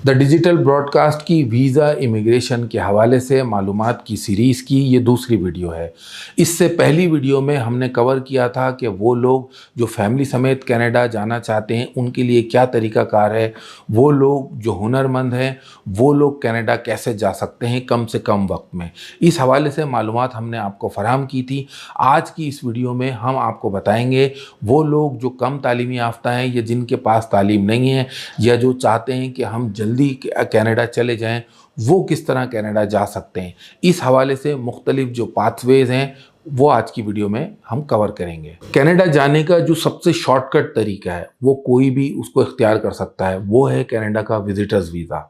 The digital broadcast की visa immigration के हवाले से मालूमात की सीरीज़ की ये दूसरी वीडियो है। इससे पहली वीडियो में हमने कवर किया था कि वो लोग जो फैमिली समेत कनाडा जाना चाहते हैं उनके लिए क्या तरीक़ाकार है, वो लोग जो हुनरमंद हैं वो लोग कनाडा कैसे जा सकते हैं कम से कम वक्त में। इस हवाले से मालूमात हमने आपको फराहम की थी। आज की इस वीडियो में हम आपको बताएंगे वो लोग जो कम तालीमी याफ्ता हैं या जिनके पास तालीम नहीं है या जो चाहते हैं कि हम जल्दी कनाडा चले जाएं, वो किस तरह कनाडा जा सकते हैं। इस हवाले से मुख्तलिफ जो पाथवेज़ हैं वो आज की वीडियो में हम कवर करेंगे। कनाडा जाने का जो सबसे शॉर्टकट तरीका है वो कोई भी उसको इख्तियार कर सकता है, वो है कनाडा का विजिटर्स वीज़ा।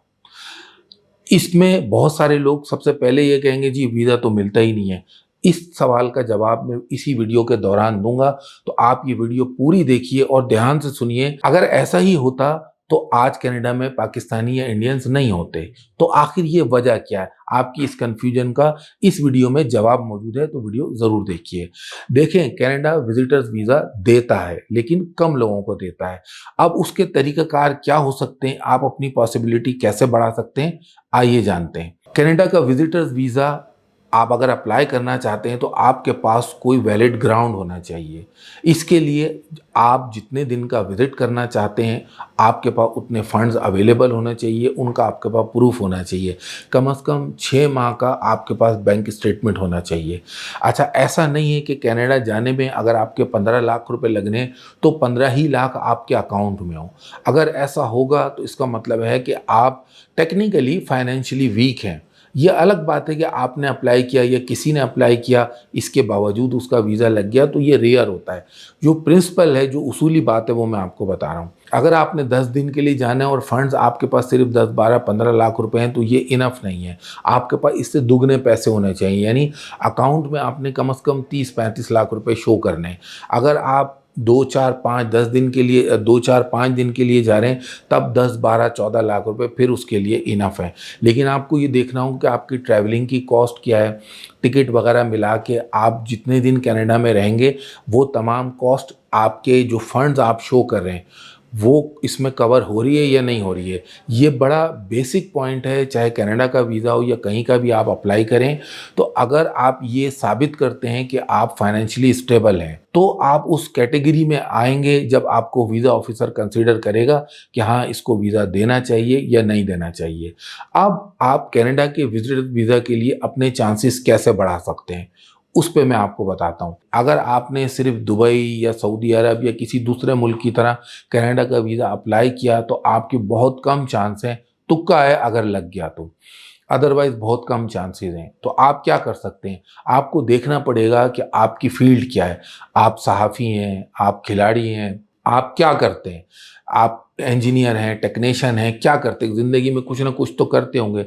इसमें बहुत सारे लोग सबसे पहले ये कहेंगे जी वीज़ा तो मिलता ही नहीं है। इस सवाल का जवाब मैं इसी वीडियो के दौरान दूंगा, तो आप ये वीडियो पूरी देखिए और ध्यान से सुनिए। अगर ऐसा ही होता तो आज कनाडा में पाकिस्तानी या इंडियंस नहीं होते। तो आखिर ये वजह क्या है, आपकी इस कन्फ्यूजन का इस वीडियो में जवाब मौजूद है, तो वीडियो ज़रूर देखिए। देखें, कनाडा विजिटर्स वीज़ा देता है लेकिन कम लोगों को देता है। अब उसके तरीक़ाकार क्या हो सकते हैं, आप अपनी पॉसिबिलिटी कैसे बढ़ा सकते हैं, आइए जानते हैं। कनाडा का विजिटर्स वीज़ा आप अगर अप्लाई करना चाहते हैं तो आपके पास कोई वैलिड ग्राउंड होना चाहिए। इसके लिए आप जितने दिन का विज़िट करना चाहते हैं आपके पास उतने फ़ंड्स अवेलेबल होने चाहिए, उनका आपके पास प्रूफ होना चाहिए। कम से कम 6 माह का आपके पास बैंक स्टेटमेंट होना चाहिए। अच्छा, ऐसा नहीं है कि कनाडा जाने में अगर आपके 15 लाख रुपए लगने तो 15 ही लाख आपके अकाउंट में हो। अगर ऐसा होगा तो इसका मतलब है कि आप टेक्निकली फाइनेंशियली वीक हैं। ये अलग बात है कि आपने अप्लाई किया या किसी ने अप्लाई किया, इसके बावजूद उसका वीज़ा लग गया, तो ये रेयर होता है। जो प्रिंसिपल है, जो उसूली बात है, वो मैं आपको बता रहा हूँ। अगर आपने 10 दिन के लिए जाना है और फंड्स आपके पास सिर्फ 10, 12, 15 लाख रुपए हैं तो ये इनफ नहीं है। आपके पास इससे दुगने पैसे होने चाहिए, यानी अकाउंट में आपने कम से कम 30-35 लाख रुपए शो करने हैं। अगर आप 2, 4, 5, 10 दिन के लिए 2, 4, 5 दिन के लिए जा रहे हैं तब 10, 12, 14 लाख रुपए फिर उसके लिए इनफ है। लेकिन आपको ये देखना होगा कि आपकी ट्रैवलिंग की कॉस्ट क्या है, टिकट वगैरह मिला के आप जितने दिन कनाडा में रहेंगे वो तमाम कॉस्ट, आपके जो फंड्स आप शो कर रहे हैं वो इसमें कवर हो रही है या नहीं हो रही है। ये बड़ा बेसिक पॉइंट है, चाहे कनाडा का वीज़ा हो या कहीं का भी आप अप्लाई करें। तो अगर आप ये साबित करते हैं कि आप फाइनेंशियली स्टेबल हैं तो आप उस कैटेगरी में आएंगे जब आपको वीज़ा ऑफिसर कंसीडर करेगा कि हाँ, इसको वीज़ा देना चाहिए या नहीं देना चाहिए। अब आप कनाडा के विजिटर वीज़ा के लिए अपने चांसेस कैसे बढ़ा सकते हैं उस पे मैं आपको बताता हूँ। अगर आपने सिर्फ दुबई या सऊदी अरब या किसी दूसरे मुल्क की तरह कनाडा का वीज़ा अप्लाई किया तो आपकी बहुत कम चांस है, तुक्का है अगर लग गया तो, अदरवाइज बहुत कम चांसेस हैं। तो आप क्या कर सकते हैं, आपको देखना पड़ेगा कि आपकी फील्ड क्या है। आप सहाफ़ी हैं, आप खिलाड़ी हैं, आप क्या करते हैं, आप इंजीनियर हैं, टेक्नीशियन हैं, क्या करते हैं ज़िंदगी में, कुछ ना कुछ तो करते होंगे।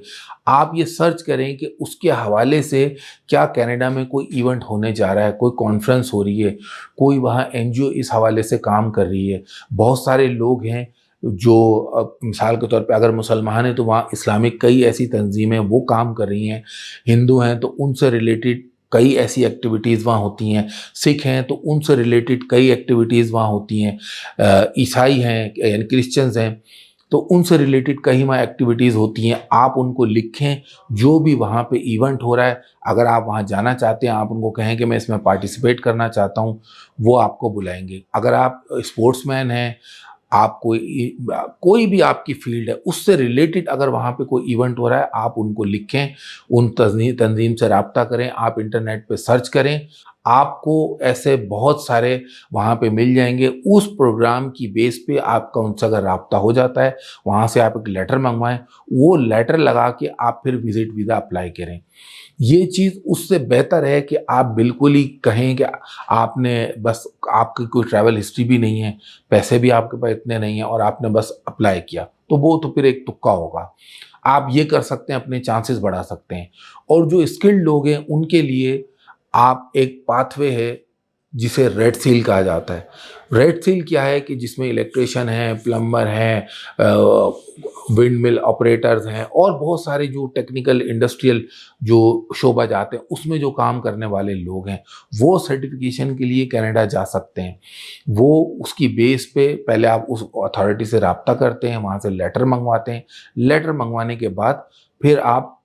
आप ये सर्च करें कि उसके हवाले से क्या कनाडा में कोई इवेंट होने जा रहा है, कोई कॉन्फ्रेंस हो रही है, कोई वहाँ एनजीओ इस हवाले से काम कर रही है। बहुत सारे लोग हैं जो मिसाल के तौर पे अगर मुसलमान हैं तो वहाँ इस्लामिक कई ऐसी तंजीमें वो काम कर रही हैं। हिंदू हैं तो उनसे रिलेटेड कई ऐसी एक्टिविटीज़ वहाँ होती हैं। सिख हैं तो उनसे रिलेटेड कई एक्टिविटीज़ वहाँ होती हैं। ईसाई हैं यानी क्रिश्चियंस हैं तो उनसे रिलेटेड कई वहाँ एक्टिविटीज़ होती हैं। आप उनको लिखें जो भी वहाँ पे इवेंट हो रहा है, अगर आप वहाँ जाना चाहते हैं आप उनको कहें कि मैं इसमें पार्टिसिपेट करना चाहता हूँ, वो आपको बुलाएंगे। अगर आप स्पोर्ट्समैन हैं, आप कोई भी आपकी फील्ड है उससे रिलेटेड अगर वहाँ पे कोई इवेंट हो रहा है आप उनको लिखें, उन तंजीम से रब्ता करें, आप इंटरनेट पे सर्च करें, आपको ऐसे बहुत सारे वहाँ पे मिल जाएंगे। उस प्रोग्राम की बेस पे आपका उनसे अगर रब्ता हो जाता है, वहाँ से आप एक लेटर मंगवाएं, वो लेटर लगा के आप फिर विजिट वीज़ा अप्लाई करें। ये चीज़ उससे बेहतर है कि आप बिल्कुल ही कहें कि आपने बस, आपकी कोई ट्रैवल हिस्ट्री भी नहीं है, पैसे भी आपके पास इतने नहीं हैं और आपने बस अप्लाई किया, तो वो तो फिर एक तुक्का होगा। आप ये कर सकते हैं, अपने चांसेस बढ़ा सकते हैं। और जो स्किल्ड लोग हैं उनके लिए आप एक पाथवे है जिसे रेड सील कहा जाता है। रेड सील क्या है कि जिसमें इलेक्ट्रिशियन हैं, प्लम्बर हैं, विंड मिल ऑपरेटर्स हैं और बहुत सारे जो टेक्निकल इंडस्ट्रियल जो शोबा जाते हैं उसमें जो काम करने वाले लोग हैं, वो सर्टिफिकेशन के लिए कनाडा जा सकते हैं। वो उसकी बेस पे पहले आप उस अथॉरिटी से रब्ता करते हैं, वहाँ से लेटर मंगवाते हैं। लेटर मंगवाने के बाद फिर आप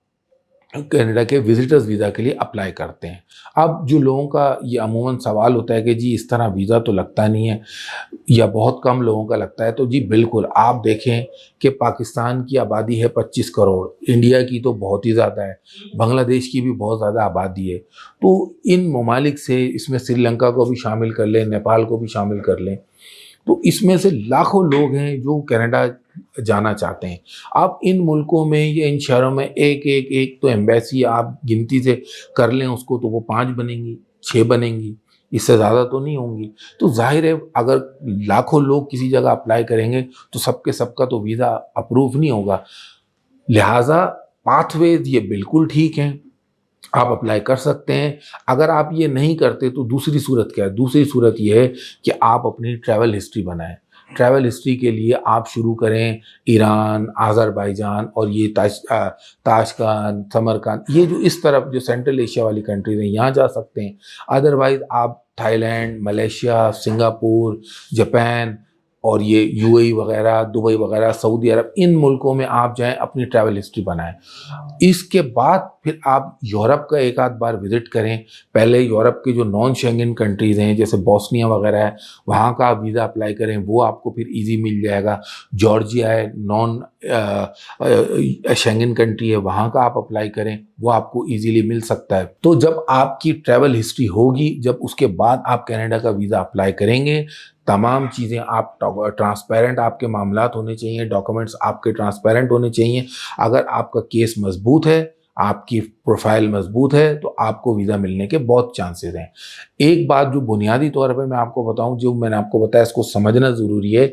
कनाडा के विजिटर्स वीज़ा के लिए अप्लाई करते हैं। अब जो लोगों का ये अमूमन सवाल होता है कि जी इस तरह वीज़ा तो लगता नहीं है या बहुत कम लोगों का लगता है, तो जी बिल्कुल आप देखें कि पाकिस्तान की आबादी है 25 करोड़, इंडिया की तो बहुत ही ज़्यादा है, बांग्लादेश की भी बहुत ज़्यादा आबादी है। तो इन ममालिक से, इसमें श्रीलंका को भी शामिल कर लें, नेपाल को भी शामिल कर लें, तो इसमें से लाखों लोग हैं जो कनाडा जाना चाहते हैं। आप इन मुल्कों में या इन शहरों में एक तो एम्बेसी आप गिनती से कर लें उसको, तो वो 5 बनेंगी, 6 बनेंगी, इससे ज़्यादा तो नहीं होंगी। तो जाहिर है अगर लाखों लोग किसी जगह अप्लाई करेंगे तो सबके सबका तो वीज़ा अप्रूव नहीं होगा। लिहाजा पाथवेज ये बिल्कुल ठीक हैं, आप अप्लाई कर सकते हैं। अगर आप ये नहीं करते तो दूसरी सूरत क्या है? दूसरी सूरत ये है कि आप अपनी ट्रैवल हिस्ट्री बनाएं। ट्रैवल हिस्ट्री के लिए आप शुरू करें ईरान, अज़रबैजान और ये ताशकंद, समरकंद, ये जो इस तरफ जो सेंट्रल एशिया वाली कंट्रीज हैं यहाँ जा सकते हैं। अदरवाइज़ आप थाईलैंड, मलेशिया, सिंगापुर, जापान और ये यूएई वगैरह, दुबई वगैरह, सऊदी अरब, इन मुल्कों में आप जाएं, अपनी ट्रैवल हिस्ट्री बनाएं। इसके बाद फिर आप यूरोप का एक आध बार विजिट करें। पहले यूरोप के जो नॉन शेंगन कंट्रीज़ हैं जैसे बोस्निया वगैरह है, वहाँ का आप वीज़ा अप्लाई करें, वो आपको फिर इजी मिल जाएगा। जॉर्जिया है, नॉन शेंगन कंट्री है, वहाँ का आप अप्लाई करें, वो आपको इजीली मिल सकता है। तो जब आपकी ट्रैवल हिस्ट्री होगी, जब उसके बाद आप कनाडा का वीज़ा अप्लाई करेंगे, तमाम चीज़ें आप ट्रांसपेरेंट, आपके मामलात होने चाहिए, डॉक्यूमेंट्स आपके ट्रांसपेरेंट होने चाहिए। अगर आपका केस मजबूत है, आपकी प्रोफाइल मजबूत है, तो आपको वीज़ा मिलने के बहुत चांसेस हैं। एक बात जो बुनियादी तौर पे मैं आपको बताऊं, जो मैंने आपको बताया, इसको समझना ज़रूरी है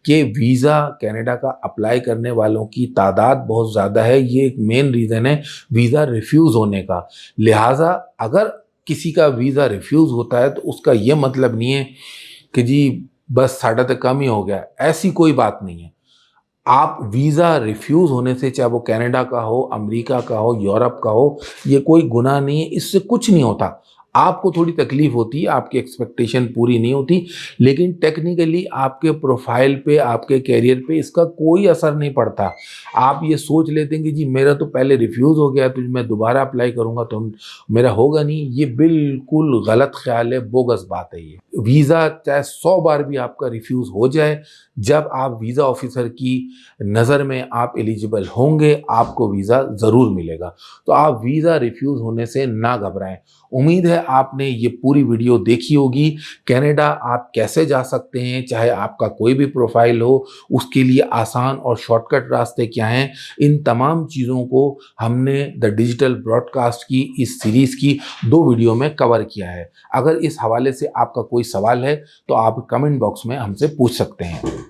कि वीज़ा कनाडा का अप्लाई करने वालों की तादाद बहुत ज़्यादा है। ये एक मेन रीज़न है वीज़ा रिफ्यूज़ होने का। लिहाजा अगर किसी का वीज़ा रिफ्यूज़ होता है तो उसका ये मतलब नहीं है कि जी बस साढ़ा तो कम ही हो गया, ऐसी कोई बात नहीं है। आप वीज़ा रिफ्यूज़ होने से, चाहे वो कनाडा का हो, अमेरिका का हो, यूरोप का हो, ये कोई गुनाह नहीं है, इससे कुछ नहीं होता। आपको थोड़ी तकलीफ होती है, आपकी एक्सपेक्टेशन पूरी नहीं होती, लेकिन टेक्निकली आपके प्रोफाइल पे, आपके कैरियर पे इसका कोई असर नहीं पड़ता। आप ये सोच लेते हैं कि जी मेरा तो पहले रिफ्यूज़ हो गया, तो मैं दोबारा अप्लाई करूँगा तो मेरा होगा नहीं, ये बिल्कुल गलत ख्याल है, बोगस बात है ये। वीज़ा चाहे 100 बार भी आपका रिफ्यूज़ हो जाए, जब आप वीज़ा ऑफिसर की नज़र में आप एलिजिबल होंगे, आपको वीज़ा ज़रूर मिलेगा। तो आप वीज़ा रिफ्यूज़ होने से ना घबराएं। उम्मीद है आपने ये पूरी वीडियो देखी होगी। कनाडा आप कैसे जा सकते हैं, चाहे आपका कोई भी प्रोफाइल हो, उसके लिए आसान और शॉर्टकट रास्ते क्या हैं, इन तमाम चीज़ों को हमने द डिजिटल ब्रॉडकास्ट की इस सीरीज़ की 2 वीडियो में कवर किया है। अगर इस हवाले से आपका कोई सवाल है तो आप कमेंट बॉक्स में हमसे पूछ सकते हैं।